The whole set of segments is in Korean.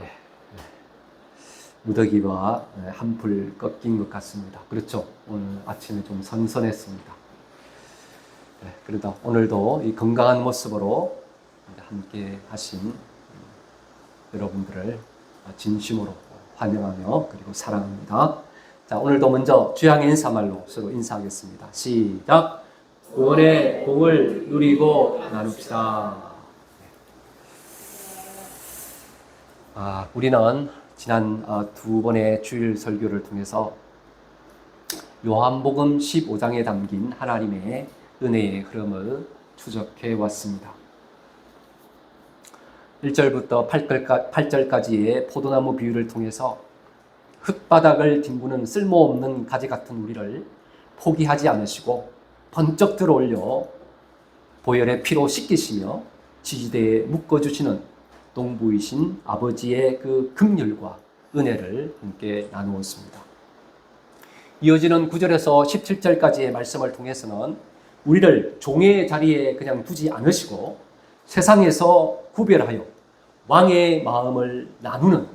예, 무더기와 한풀 꺾인 것 같습니다. 그렇죠. 오늘 아침에 좀 선선했습니다. 그러다 오늘도 이 건강한 모습으로 함께 하신 여러분들을 진심으로 환영하며 그리고 사랑합니다. 자, 오늘도 먼저 주양의 인사말로 서로 인사하겠습니다. 시작! 구원의 복을 누리고 나눕시다. 우리는 지난 두 번의 주일 설교를 통해서 요한복음 15장에 담긴 하나님의 은혜의 흐름을 추적해 왔습니다. 1절부터 8절까지의 포도나무 비유를 통해서 흙바닥을 뒹구는 쓸모없는 가지 같은 우리를 포기하지 않으시고 번쩍 들어올려 보혈의 피로 씻기시며 지지대에 묶어주시는 농부이신 아버지의 그 긍휼과 은혜를 함께 나누었습니다. 이어지는 9절에서 17절까지의 말씀을 통해서는 우리를 종의 자리에 그냥 두지 않으시고 세상에서 구별하여 왕의 마음을 나누는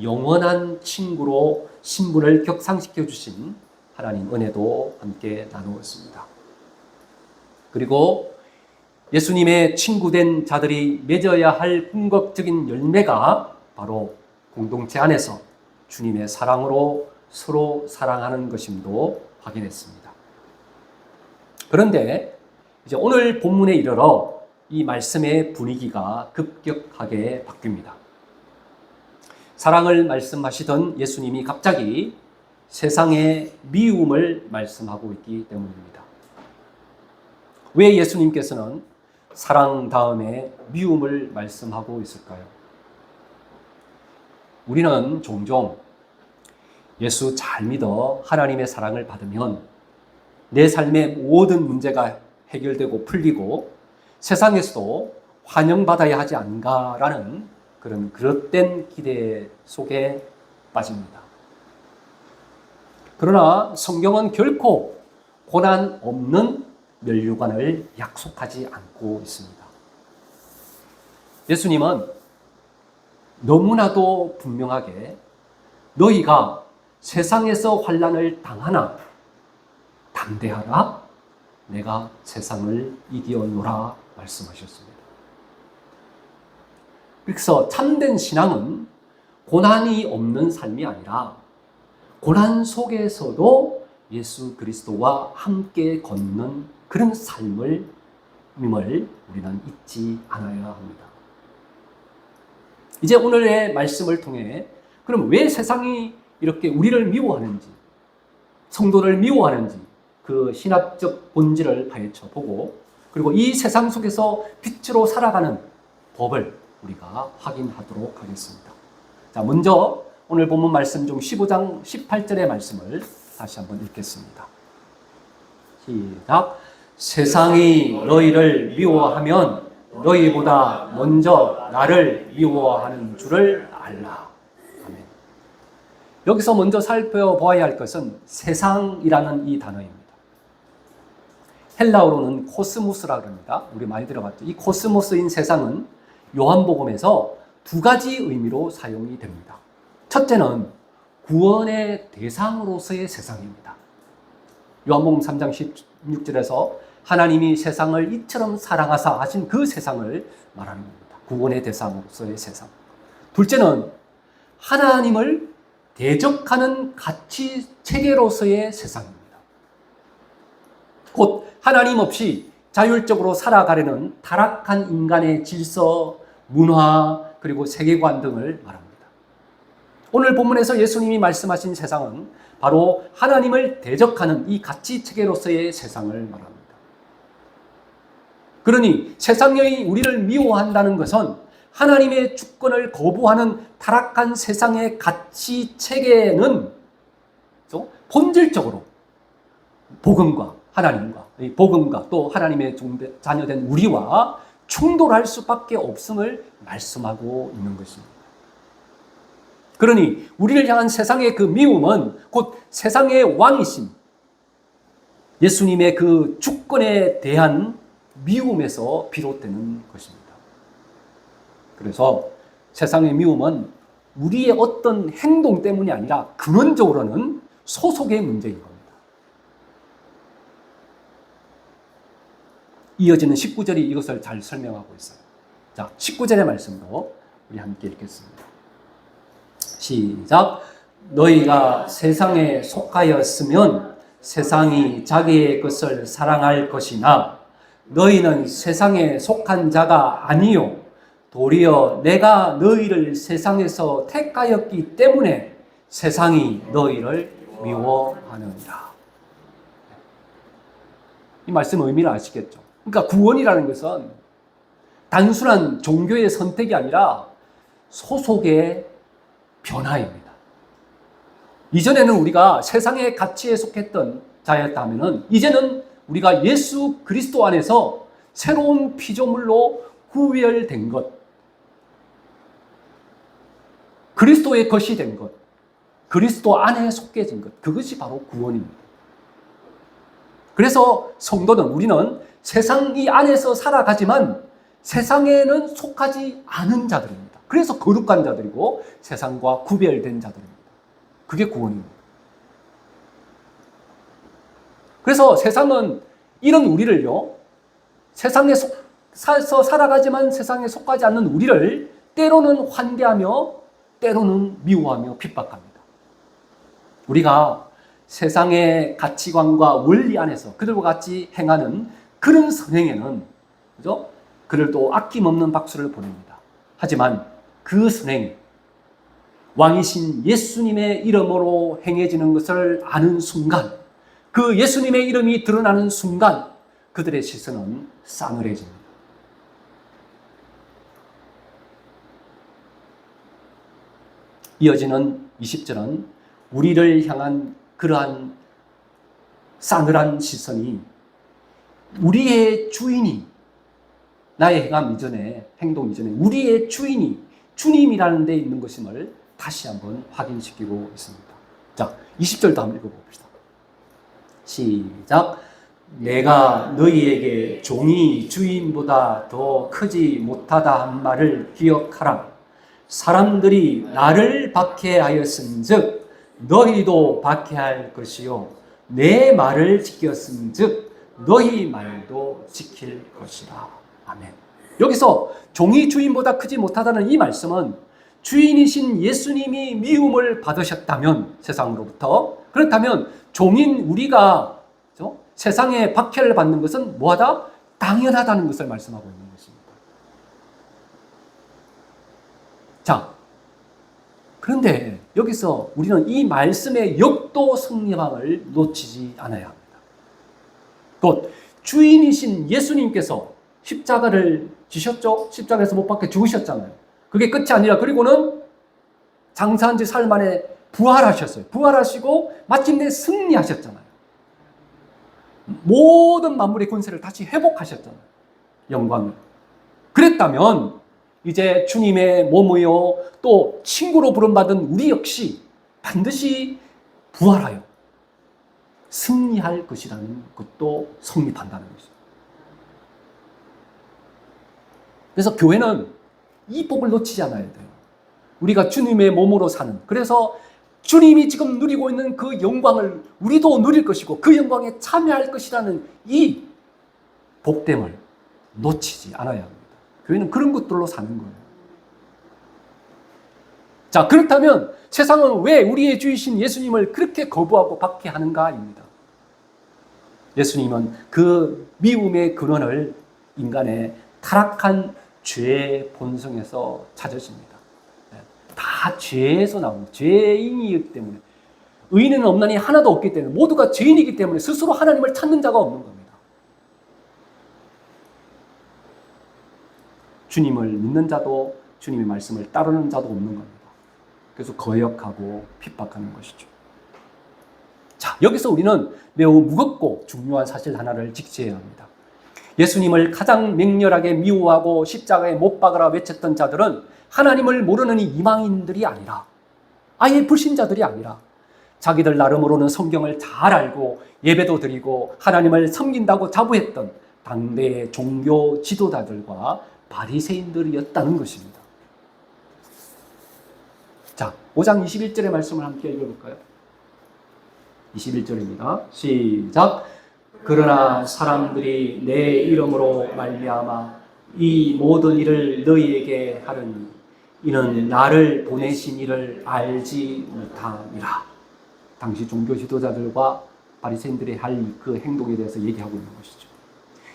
영원한 친구로 신분을 격상시켜 주신 하나님 은혜도 함께 나누었습니다. 그리고 예수님의 친구된 자들이 맺어야 할 궁극적인 열매가 바로 공동체 안에서 주님의 사랑으로 서로 사랑하는 것임도 확인했습니다. 그런데 이제 오늘 본문에 이르러 이 말씀의 분위기가 급격하게 바뀝니다. 사랑을 말씀하시던 예수님이 갑자기 세상의 미움을 말씀하고 있기 때문입니다. 왜 예수님께서는 사랑 다음에 미움을 말씀하고 있을까요? 우리는 종종 예수 잘 믿어 하나님의 사랑을 받으면 내 삶의 모든 문제가 해결되고 풀리고 세상에서도 환영받아야 하지 않은가라는 그런 그릇된 기대 속에 빠집니다. 그러나 성경은 결코 고난 없는 면류관을 약속하지 않고 있습니다. 예수님은 너무나도 분명하게 너희가 세상에서 환난을 당하나 담대하라, 내가 세상을 이기었노라 말씀하셨습니다. 그래서 참된 신앙은 고난이 없는 삶이 아니라 고난 속에서도 예수 그리스도와 함께 걷는 그런 삶을 우리는 잊지 않아야 합니다. 이제 오늘의 말씀을 통해 그럼 왜 세상이 이렇게 우리를 미워하는지, 성도를 미워하는지 그 신학적 본질을 파헤쳐 보고 그리고 이 세상 속에서 빛으로 살아가는 법을 우리가 확인하도록 하겠습니다. 자, 먼저 오늘 본문 말씀 중 15장 18절의 말씀을 다시 한번 읽겠습니다. 시작. 세상이 너희를 미워하면 너희보다 먼저 나를 미워하는 줄을 알라. 아멘. 여기서 먼저 살펴보아야 할 것은 세상이라는 이 단어입니다. 헬라어로는 코스모스라고 합니다. 우리 많이 들어봤죠. 이 코스모스인 세상은 요한복음에서 두 가지 의미로 사용이 됩니다. 첫째는 구원의 대상으로서의 세상입니다. 요한복음 3장 16절에서 하나님이 세상을 이처럼 사랑하사 하신 그 세상을 말하는 겁니다. 구원의 대상으로서의 세상. 둘째는 하나님을 대적하는 가치 체계로서의 세상입니다. 곧 하나님 없이 자율적으로 살아가려는 타락한 인간의 질서, 문화, 그리고 세계관 등을 말합니다. 오늘 본문에서 예수님이 말씀하신 세상은 바로 하나님을 대적하는 이 가치 체계로서의 세상을 말합니다. 그러니 세상이 우리를 미워한다는 것은 하나님의 주권을 거부하는 타락한 세상의 가치 체계는 본질적으로 복음과 하나님과 복음과 또 하나님의 자녀된 우리와 충돌할 수밖에 없음을 말씀하고 있는 것입니다. 그러니 우리를 향한 세상의 그 미움은 곧 세상의 왕이신 예수님의 그 주권에 대한 미움에서 비롯되는 것입니다. 그래서 세상의 미움은 우리의 어떤 행동 때문이 아니라 근원적으로는 소속의 문제인 겁니다. 이어지는 19절이 이것을 잘 설명하고 있어요. 자, 19절의 말씀도 우리 함께 읽겠습니다. 시작. 너희가 세상에 속하였으면 세상이 자기의 것을 사랑할 것이나 너희는 세상에 속한 자가 아니요 도리어 내가 너희를 세상에서 택하였기 때문에 세상이 너희를 미워하느니라. 이 말씀 의미를 아시겠죠? 그러니까 구원이라는 것은 단순한 종교의 선택이 아니라 소속의 변화입니다. 이전에는 우리가 세상의 가치에 속했던 자였다면 이제는 우리가 예수 그리스도 안에서 새로운 피조물로 구별된 것, 그리스도의 것이 된 것, 그리스도 안에 속해진 것, 그것이 바로 구원입니다. 그래서 성도는, 우리는 세상 이 안에서 살아가지만 세상에는 속하지 않은 자들입니다. 그래서 거룩한 자들이고 세상과 구별된 자들입니다. 그게 구원입니다. 그래서 세상은 이런 우리를요, 세상에 속해서 살아가지만 세상에 속하지 않는 우리를 때로는 환대하며 때로는 미워하며 핍박합니다. 우리가 세상의 가치관과 원리 안에서 그들과 같이 행하는 그런 선행에는, 그죠? 그를 또 아낌없는 박수를 보냅니다. 하지만 그 선행이 왕이신 예수님의 이름으로 행해지는 것을 아는 순간, 그 예수님의 이름이 드러나는 순간 그들의 시선은 싸늘해집니다. 이어지는 20절은 우리를 향한 그러한 싸늘한 시선이 우리의 주인이, 나의 행함 이전에, 행동 이전에 우리의 주인이 주님이라는 데 있는 것임을 다시 한번 확인시키고 있습니다. 자, 20절도 한번 읽어봅시다. 시작. 내가 너희에게 종이 주인보다 더 크지 못하다 한 말을 기억하라. 사람들이 나를 박해하였은즉 너희도 박해할 것이요 내 말을 지켰은즉 너희 말도 지킬 것이라. 아멘. 여기서 종이 주인보다 크지 못하다는 이 말씀은 주인이신 예수님이 미움을 받으셨다면, 세상으로부터, 그렇다면 종인 우리가, 그렇죠? 세상에 박해를 받는 것은 뭐하다? 당연하다는 것을 말씀하고 있는 것입니다. 자, 그런데 여기서 우리는 이 말씀의 역도 승리함을 놓치지 않아야 합니다. 곧 주인이신 예수님께서 십자가를 지셨죠? 십자가에서 못 박혀 죽으셨잖아요. 그게 끝이 아니라 그리고는 장사한 지 사흘 만에 부활하셨어요. 부활하시고 마침내 승리하셨잖아요. 모든 만물의 권세를 다시 회복하셨잖아요. 영광을. 그랬다면 이제 주님의 몸이요 또 친구로 부름받은 우리 역시 반드시 부활하여 승리할 것이라는 것도 성립한다는 것이죠. 그래서 교회는 이 복을 놓치지 않아야 돼요. 우리가 주님의 몸으로 사는, 그래서 주님이 지금 누리고 있는 그 영광을 우리도 누릴 것이고 그 영광에 참여할 것이라는 이 복됨을 놓치지 않아야 합니다. 교회는 그런 것들로 사는 거예요. 자, 그렇다면 세상은 왜 우리의 주이신 예수님을 그렇게 거부하고 박해하는가입니다. 예수님은 그 미움의 근원을 인간의 타락한 죄의 본성에서 찾으십니다. 다 죄에서 나옵니다. 죄인이기 때문에. 의인은 없나니 하나도 없기 때문에, 모두가 죄인이기 때문에 스스로 하나님을 찾는 자가 없는 겁니다. 주님을 믿는 자도 주님의 말씀을 따르는 자도 없는 겁니다. 그래서 거역하고 핍박하는 것이죠. 자, 여기서 우리는 매우 무겁고 중요한 사실 하나를 직시해야 합니다. 예수님을 가장 맹렬하게 미워하고 십자가에 못 박으라 외쳤던 자들은 하나님을 모르는 이방인들이 아니라, 아예 불신자들이 아니라 자기들 나름으로는 성경을 잘 알고 예배도 드리고 하나님을 섬긴다고 자부했던 당대의 종교 지도자들과 바리새인들이었다는 것입니다. 자, 5장 21절의 말씀을 함께 읽어볼까요? 21절입니다. 시작. 그러나 사람들이 내 이름으로 말미암아 이 모든 일을 너희에게 하려니 이는 나를 보내신 이를 알지 못함이라. 당시 종교 지도자들과 바리새인들이 할 그 행동에 대해서 얘기하고 있는 것이죠.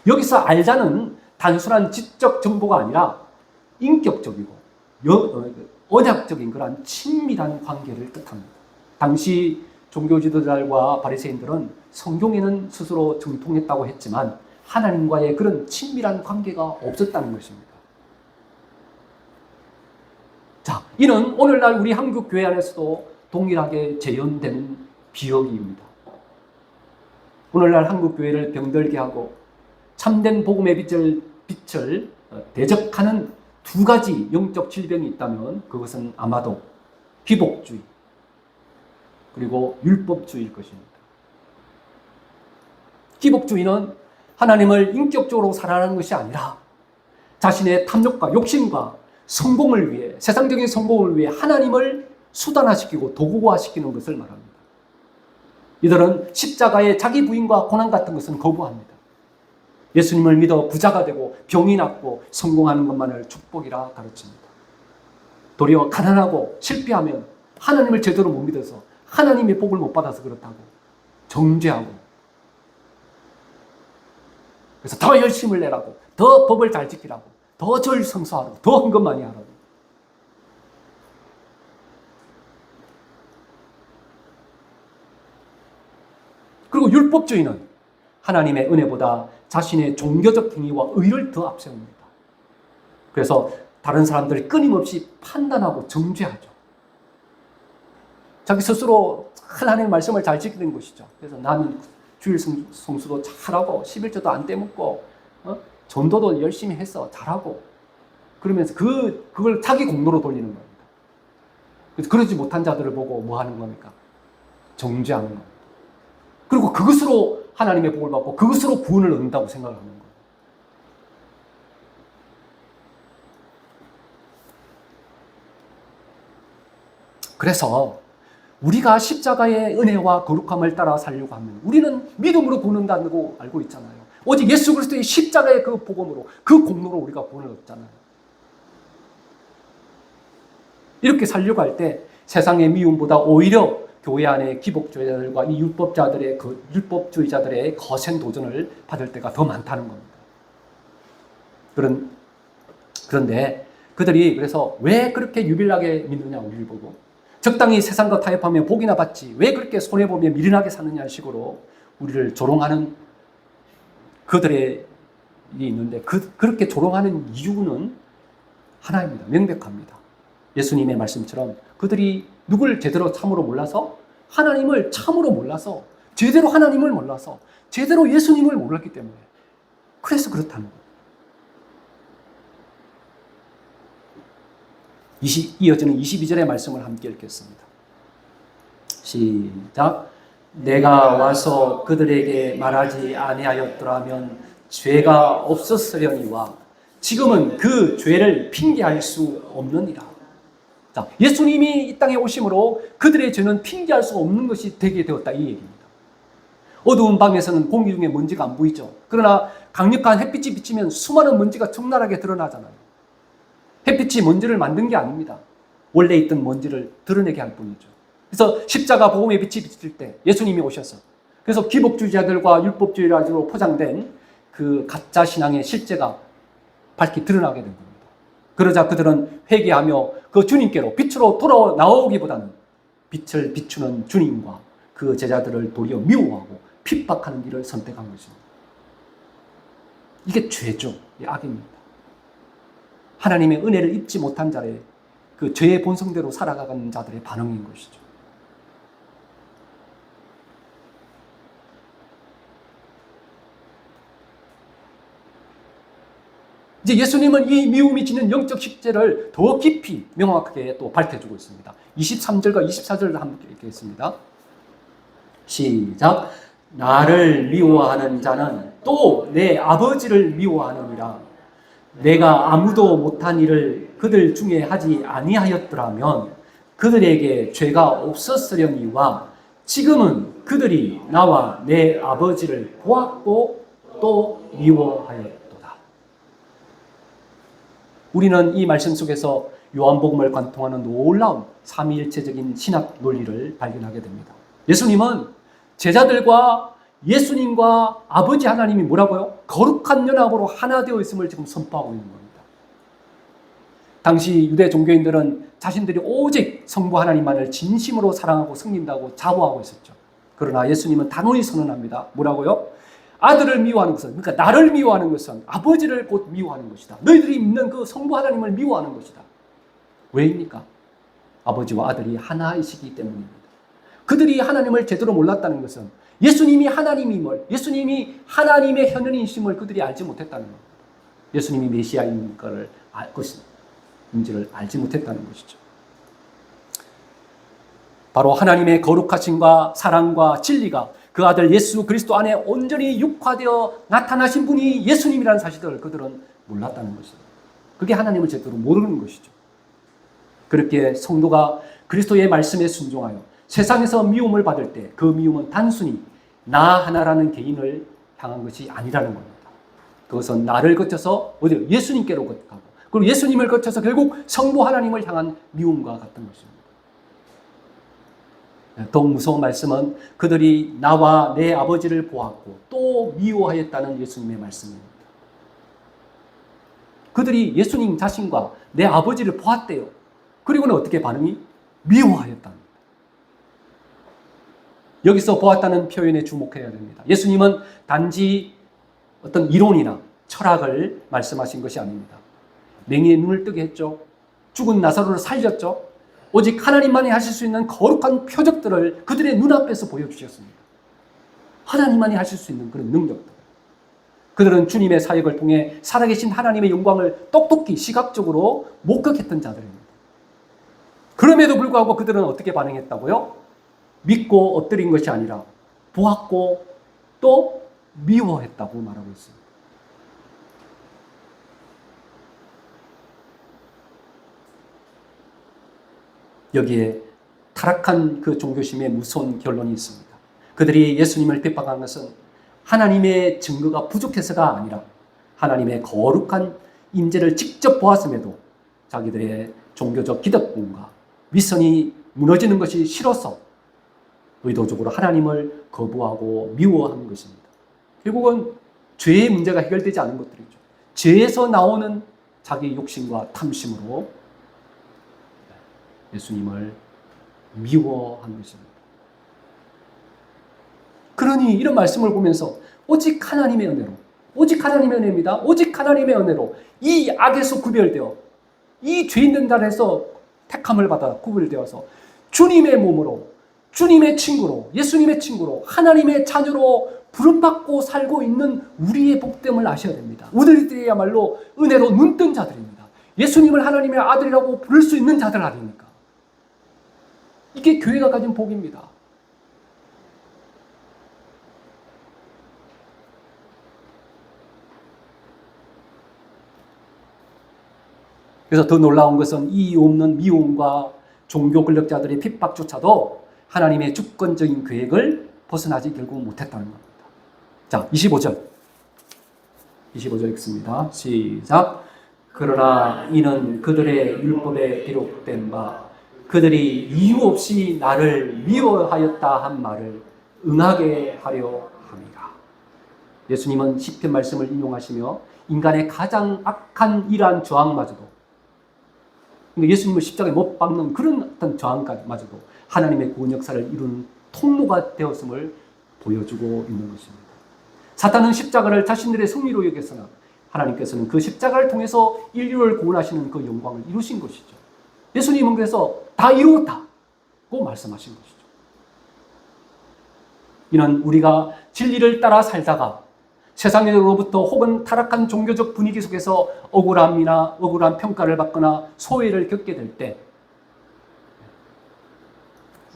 여기서 알자는 단순한 지적 정보가 아니라 인격적이고 언약적인 그러한 친밀한 관계를 뜻합니다. 당시 종교 지도자들과 바리새인들은 성경에는 스스로 정통했다고 했지만 하나님과의 그런 친밀한 관계가 없었다는 것입니다. 자, 이는 오늘날 우리 한국 교회 안에서도 동일하게 재현되는 비역입니다. 오늘날 한국 교회를 병들게 하고 참된 복음의 빛을 대적하는 두 가지 영적 질병이 있다면 그것은 아마도 기복주의 그리고 율법주의일 것입니다. 기복주의는 하나님을 인격적으로 사랑하는 것이 아니라 자신의 탐욕과 욕심과 성공을 위해, 세상적인 성공을 위해 하나님을 수단화시키고 도구화시키는 것을 말합니다. 이들은 십자가의 자기 부인과 고난 같은 것은 거부합니다. 예수님을 믿어 부자가 되고 병이 낫고 성공하는 것만을 축복이라 가르칩니다. 도리어 가난하고 실패하면 하나님을 제대로 못 믿어서 하나님의 복을 못 받아서 그렇다고 정죄하고, 그래서 더 열심을 내라고, 더 법을 잘 지키라고, 더 절 성수하라고, 더 헌금 많이 하라고. 그리고 율법주의는 하나님의 은혜보다 자신의 종교적 행위와 의를 더 앞세웁니다. 그래서 다른 사람들이 끊임없이 판단하고 정죄하죠. 자기 스스로 하나님의 말씀을 잘 지키는 것이죠. 그래서 나는 주일 성수도 잘하고 11조도 안 떼먹고 전도도 열심히 해서 잘하고, 그러면서 그걸 자기 공로로 돌리는 겁니다. 그래서 그러지 못한 자들을 보고 뭐 하는 겁니까? 정죄하는 겁니다. 그리고 그것으로 하나님의 복을 받고 그것으로 구원을 얻는다고 생각을 하는 거예요. 그래서 우리가 십자가의 은혜와 거룩함을 따라 살려고 하면 우리는 믿음으로 구원한다고 알고 있잖아요. 오직 예수 그리스도의 십자가의 그 복음으로, 그 공로로 우리가 구원을 얻잖아요. 이렇게 살려고 할 때 세상의 미움보다 오히려 교회 안에 기복주의자들과 이 율법주의자들의 거센 도전을 받을 때가 더 많다는 겁니다. 그런데 그들이 그래서 왜 그렇게 유별나게 믿느냐, 우리를 보고 적당히 세상과 타협하며 복이나 받지 왜 그렇게 손해보며 미련하게 사느냐 식으로 우리를 조롱하는 그들의 일이 있는데 그렇게 조롱하는 이유는 하나입니다. 명백합니다. 예수님의 말씀처럼 그들이 누굴 제대로 참으로 몰라서, 하나님을 참으로 몰라서, 제대로 하나님을 몰라서, 제대로 예수님을 몰랐기 때문에, 그래서 그렇다는 거예요. 이어지는 22절의 말씀을 함께 읽겠습니다. 시작. 내가 와서 그들에게 말하지 아니하였더라면 죄가 없었으려니와 지금은 그 죄를 핑계할 수 없느니라. 자, 예수님이 이 땅에 오심으로 그들의 죄는 핑계할 수 없는 것이 되게 되었다, 이 얘기입니다. 어두운 방에서는 공기 중에 먼지가 안 보이죠. 그러나 강력한 햇빛이 비치면 수많은 먼지가 적나라하게 드러나잖아요. 햇빛이 먼지를 만든 게 아닙니다. 원래 있던 먼지를 드러내게 할 뿐이죠. 그래서 십자가 복음의 빛이 비칠 때 예수님이 오셔서, 그래서 기복주의자들과 율법주의자들로 포장된 그 가짜 신앙의 실제가 밝히 드러나게 된 겁니다. 그러자 그들은 회개하며 그 주님께로 빛으로 돌아 나오기보다는 빛을 비추는 주님과 그 제자들을 도리어 미워하고 핍박하는 길을 선택한 것입니다. 이게 죄죠. 이 악입니다. 하나님의 은혜를 입지 못한 자의 그 죄의 본성대로 살아가는 자들의 반응인 것이죠. 이제 예수님은 이 미움이 지는 영적 식재를 더 깊이 명확하게 또 밝혀주고 있습니다. 23절과 24절을 함께 읽겠습니다. 시작. 나를 미워하는 자는 또 내 아버지를 미워하느니라. 내가 아무도 못한 일을 그들 중에 하지 아니하였더라면 그들에게 죄가 없었으려니와 지금은 그들이 나와 내 아버지를 보았고 또 미워하였도다. 우리는 이 말씀 속에서 요한복음을 관통하는 놀라운 삼위일체적인 신학 논리를 발견하게 됩니다. 예수님은 제자들과 예수님과 아버지 하나님이 뭐라고요? 거룩한 연합으로 하나 되어 있음을 지금 선포하고 있는 겁니다. 당시 유대 종교인들은 자신들이 오직 성부 하나님만을 진심으로 사랑하고 섬긴다고 자부하고 있었죠. 그러나 예수님은 단호히 선언합니다. 뭐라고요? 아들을 미워하는 것은, 그러니까 나를 미워하는 것은 아버지를 곧 미워하는 것이다. 너희들이 믿는 그 성부 하나님을 미워하는 것이다. 왜입니까? 아버지와 아들이 하나이시기 때문입니다. 그들이 하나님을 제대로 몰랐다는 것은 예수님이 하나님임을, 예수님이 하나님의 현현이심을 그들이 알지 못했다는 겁니다. 예수님이 메시아인 것을 인지를 알지 못했다는 것이죠. 바로 하나님의 거룩하심과 사랑과 진리가 그 아들 예수 그리스도 안에 온전히 육화되어 나타나신 분이 예수님이라는 사실을 그들은 몰랐다는 것이죠. 그게 하나님을 제대로 모르는 것이죠. 그렇게 성도가 그리스도의 말씀에 순종하여 세상에서 미움을 받을 때 그 미움은 단순히 나 하나라는 개인을 향한 것이 아니라는 겁니다. 그것은 나를 거쳐서 어디로? 예수님께로 가고, 그리고 예수님을 거쳐서 결국 성부 하나님을 향한 미움과 같은 것입니다. 더욱 무서운 말씀은 그들이 나와 내 아버지를 보았고 또 미워하였다는 예수님의 말씀입니다. 그들이 예수님 자신과 내 아버지를 보았대요. 그리고는 어떻게 반응이? 미워하였다는 겁니다. 여기서 보았다는 표현에 주목해야 됩니다. 예수님은 단지 어떤 이론이나 철학을 말씀하신 것이 아닙니다. 맹인의 눈을 뜨게 했죠. 죽은 나사로를 살렸죠. 오직 하나님만이 하실 수 있는 거룩한 표적들을 그들의 눈앞에서 보여주셨습니다. 하나님만이 하실 수 있는 그런 능력들. 그들은 주님의 사역을 통해 살아계신 하나님의 영광을 똑똑히 시각적으로 목격했던 자들입니다. 그럼에도 불구하고 그들은 어떻게 반응했다고요? 믿고 엎드린 것이 아니라 보았고 또 미워했다고 말하고 있습니다. 여기에 타락한 그 종교심의 무서운 결론이 있습니다. 그들이 예수님을 핍박한 것은 하나님의 증거가 부족해서가 아니라 하나님의 거룩한 인재를 직접 보았음에도 자기들의 종교적 기득권과 위선이 무너지는 것이 싫어서 의도적으로 하나님을 거부하고 미워하는 것입니다. 결국은 죄의 문제가 해결되지 않은 것들이죠. 죄에서 나오는 자기 욕심과 탐심으로 예수님을 미워한 것입니다. 그러니 이런 말씀을 보면서 오직 하나님의 은혜로, 오직 하나님의 은혜입니다. 오직 하나님의 은혜로 이 악에서 구별되어 이 죄 있는 자리에서 택함을 받아 구별되어서 주님의 몸으로, 주님의 친구로, 예수님의 친구로, 하나님의 자녀로 부름받고 살고 있는 우리의 복됨을 아셔야 됩니다. 우리들이야말로 은혜로 눈뜬 자들입니다. 예수님을 하나님의 아들이라고 부를 수 있는 자들 아닙니까? 이게 교회가 가진 복입니다. 그래서 더 놀라운 것은 이유 없는 미움과 종교 권력자들의 핍박조차도 하나님의 주권적인 계획을 벗어나지 결국 못했다는 겁니다. 자, 25절 읽습니다. 시작. 그러나 이는 그들의 율법에 기록된 바 그들이 이유 없이 나를 미워하였다 한 말을 응하게 하려 합니다. 예수님은 시편 말씀을 인용하시며 인간의 가장 악한 이러한 저항마저도, 그러니까 예수님을 십자가에 못 박는 그런 어떤 저항마저도 하나님의 구원 역사를 이루는 통로가 되었음을 보여주고 있는 것입니다. 사탄은 십자가를 자신들의 승리로 여겼으나 하나님께서는 그 십자가를 통해서 인류를 구원하시는 그 영광을 이루신 것이죠. 예수님은 그래서 다 이루었다고 말씀하신 것이죠. 이는 우리가 진리를 따라 살다가 세상으로부터 혹은 타락한 종교적 분위기 속에서 억울함이나 억울한 평가를 받거나 소외를 겪게 될 때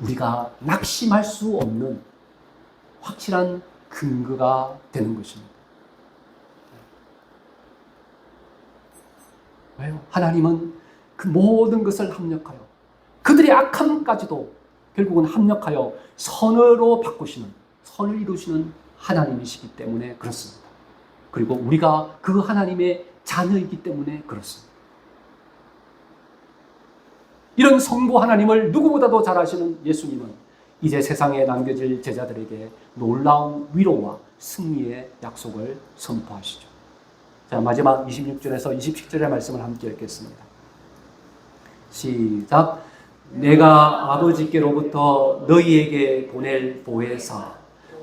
우리가 낙심할 수 없는 확실한 근거가 되는 것입니다. 왜요? 하나님은 그 모든 것을 합력하여 그들의 악함까지도 결국은 합력하여 선으로 바꾸시는, 선을 이루시는 하나님이시기 때문에 그렇습니다. 그리고 우리가 그 하나님의 자녀이기 때문에 그렇습니다. 이런 성부 하나님을 누구보다도 잘 아시는 예수님은 이제 세상에 남겨질 제자들에게 놀라운 위로와 승리의 약속을 선포하시죠. 자, 마지막 26절에서 27절의 말씀을 함께 읽겠습니다. 시작. 내가 아버지께로부터 너희에게 보낼 보혜사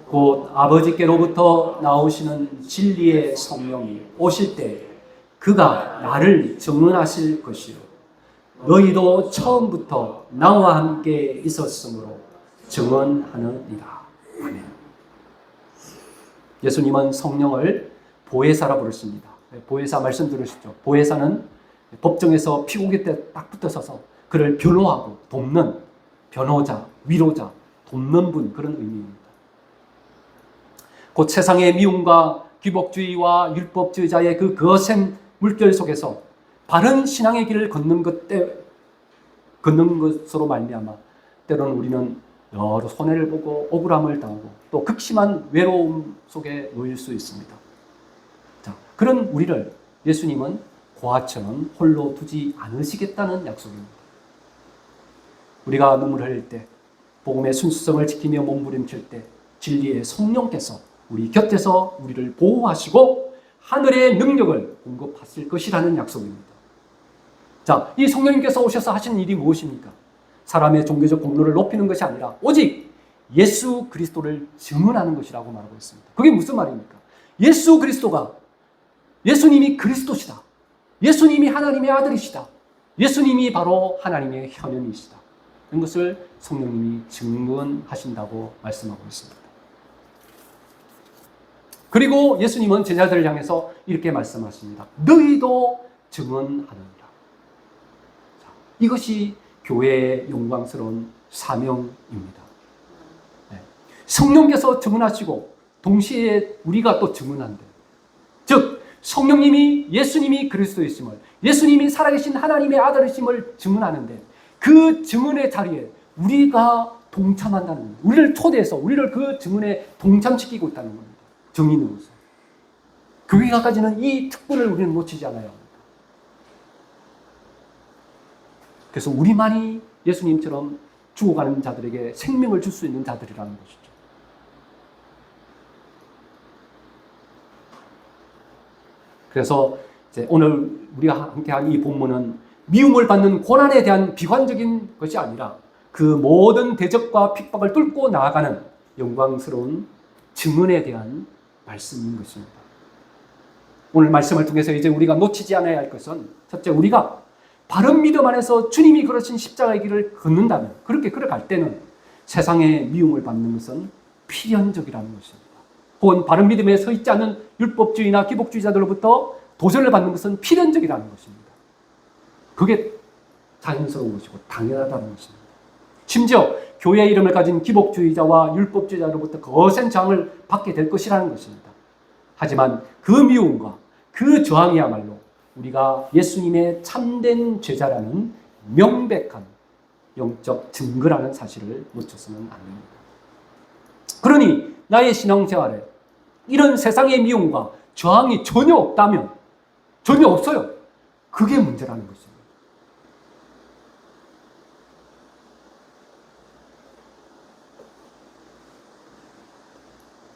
곧 아버지께로부터 나오시는 진리의 성령이 오실 때 그가 나를 증언하실 것이요 너희도 처음부터 나와 함께 있었으므로 증언하느니라. 아멘. 예수님은 성령을 보혜사라 부르십니다. 보혜사 말씀 들으시죠? 보혜사는 법정에서 피고기 때 딱 붙어서서 그를 변호하고 돕는 변호자, 위로자, 돕는 분, 그런 의미입니다. 곧 세상의 미움과 귀복주의와 율법주의자의 그 거센 물결 속에서 바른 신앙의 길을 걷는 것으로 말미암아 때로는 우리는 여러 손해를 보고 억울함을 당하고 또 극심한 외로움 속에 놓일 수 있습니다. 자, 그런 우리를 예수님은 고아처럼 홀로 두지 않으시겠다는 약속입니다. 우리가 눈물을 흘릴 때, 복음의 순수성을 지키며 몸부림칠 때 진리의 성령께서 우리 곁에서 우리를 보호하시고 하늘의 능력을 공급하실 것이라는 약속입니다. 자, 이 성령님께서 오셔서 하시는 일이 무엇입니까? 사람의 종교적 공로를 높이는 것이 아니라 오직 예수 그리스도를 증언하는 것이라고 말하고 있습니다. 그게 무슨 말입니까? 예수 그리스도가, 예수님이 그리스도시다. 예수님이 하나님의 아들이시다. 예수님이 바로 하나님의 현현이시다. 이런 것을 성령님이 증언하신다고 말씀하고 있습니다. 그리고 예수님은 제자들을 향해서 이렇게 말씀하십니다. 너희도 증언하느니라. 이것이 교회의 영광스러운 사명입니다. 성령께서 증언하시고 동시에 우리가 또 증언한대. 즉 성령님이 예수님이 그리스도이심을, 예수님이 살아계신 하나님의 아들이심을 증언하는데 그 증언의 자리에 우리가 동참한다는 겁니다. 우리를 초대해서 우리를 그 증언에 동참시키고 있다는 겁니다. 증인으로서. 교회가 가지는 이 특권을 우리는 놓치지 않아요. 그래서 우리만이 예수님처럼 죽어가는 자들에게 생명을 줄 수 있는 자들이라는 것이죠. 그래서 이제 오늘 우리가 함께한 이 본문은 미움을 받는 고난에 대한 비관적인 것이 아니라 그 모든 대적과 핍박을 뚫고 나아가는 영광스러운 증언에 대한 말씀인 것입니다. 오늘 말씀을 통해서 이제 우리가 놓치지 않아야 할 것은 첫째, 우리가 바른 믿음 안에서 주님이 걸으신 십자가의 길을 걷는다면, 그렇게 걸어갈 때는 세상의 미움을 받는 것은 필연적이라는 것입니다. 혹은 바른 믿음에 서 있지 않은 율법주의나 기복주의자들로부터 도전을 받는 것은 필연적이라는 것입니다. 그게 자연스러운 것이고 당연하다는 것입니다. 심지어 교회의 이름을 가진 기복주의자와 율법주의자로부터 거센 저항을 받게 될 것이라는 것입니다. 하지만 그 미움과 그 저항이야말로 우리가 예수님의 참된 제자라는 명백한 영적 증거라는 사실을 놓쳐서는 안 됩니다. 그러니 나의 신앙생활에 이런 세상의 미움과 저항이 전혀 없다면, 전혀 없어요. 그게 문제라는 것입니다.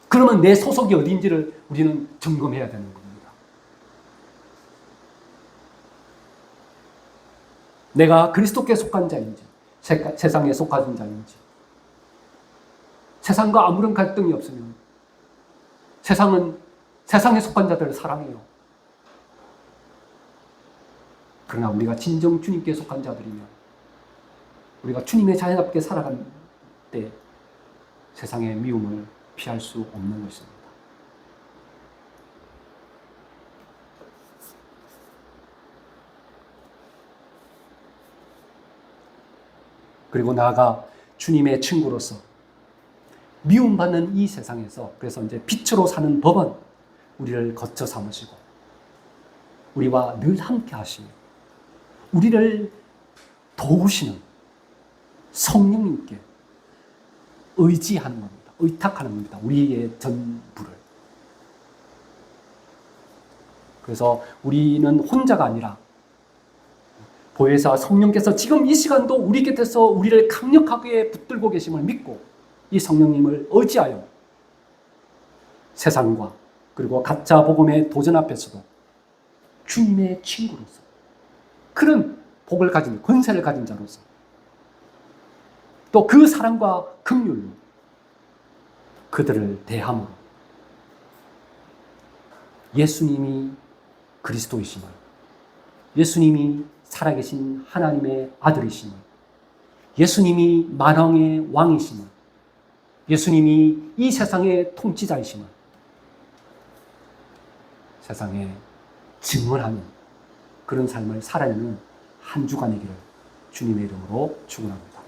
그러면 내 소속이 어디인지를 우리는 점검해야 되는 겁니다. 내가 그리스도께 속한 자인지, 세상에 속한 자인지. 세상과 아무런 갈등이 없으면 세상은 세상에 속한 자들을 사랑해요. 그러나 우리가 진정 주님께 속한 자들이면, 우리가 주님의 자연답게 살아갈 때 세상의 미움을 피할 수 없는 것입니다. 그리고 나아가 주님의 친구로서 미움받는 이 세상에서, 그래서 이제 빛으로 사는 법은 우리를 거쳐 삼으시고 우리와 늘 함께 하시며 우리를 도우시는 성령님께 의지하는 겁니다. 의탁하는 겁니다. 우리의 전부를. 그래서 우리는 혼자가 아니라 보혜사 성령께서 지금 이 시간도 우리 곁에서 우리를 강력하게 붙들고 계심을 믿고 이 성령님을 의지하여 세상과 그리고 가짜 복음의 도전 앞에서도 주님의 친구로서 그런 복을 가진 권세를 가진 자로서 또 그 사랑과 긍휼로 그들을 대함으로 예수님이 그리스도이심을, 예수님이 살아계신 하나님의 아들이심을, 예수님이 만왕의 왕이심을, 예수님이 이 세상의 통치자이심을 세상에 증언하는 그런 삶을 살아내는 한 주간이기를 주님의 이름으로 축원합니다.